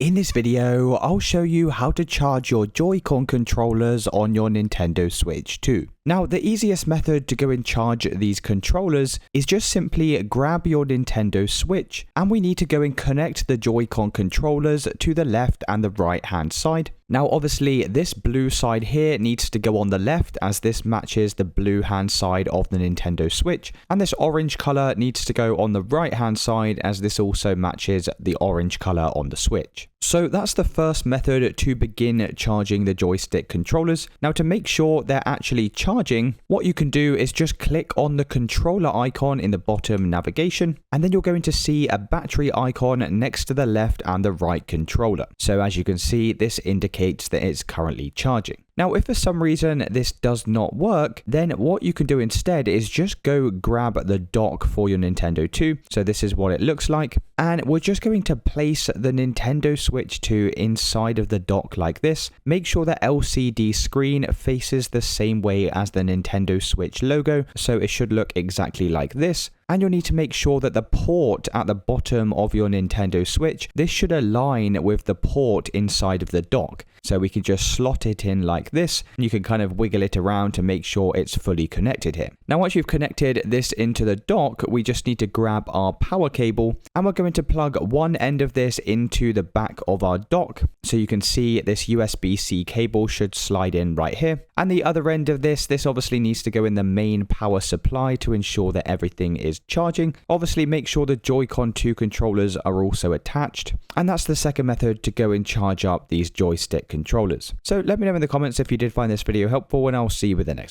In this video, I'll show you how to charge your Joy-Con controllers on your Nintendo Switch 2. Now, the easiest method to go and charge these controllers is just simply grab your Nintendo Switch, and we need to go and connect the Joy-Con controllers to the left and the right hand side. Now, obviously, this blue side here needs to go on the left as this matches the blue hand side of the Nintendo Switch, and this orange color needs to go on the right hand side as this also matches the orange color on the Switch. So that's the first method to begin charging the joystick controllers. Now, to make sure they're actually charging, what you can do is just click on the controller icon in the bottom navigation, and then you're going to see a battery icon next to the left and the right controller. So as you can see, this indicates that it's currently charging. Now, if for some reason this does not work, then what you can do instead is just go grab the dock for your Nintendo 2. So this is what it looks like. And we're just going to place the Nintendo Switch 2 inside of the dock like this. Make sure the LCD screen faces the same way as the Nintendo Switch logo. So it should look exactly like this. And you'll need to make sure that the port at the bottom of your Nintendo Switch, this should align with the port inside of the dock. So we can just slot it in like this, and you can kind of wiggle it around to make sure it's fully connected here. Now, once you've connected this into the dock, we just need to grab our power cable, and we're going to plug one end of this into the back of our dock. So you can see this USB-C cable should slide in right here. And the other end of this obviously needs to go in the main power supply to ensure that everything is charging. Obviously, make sure the Joy-Con 2 controllers are also attached. And that's the second method to go and charge up these joystick controllers. So let me know in the comments if you did find this video helpful, and I'll see you with the next one.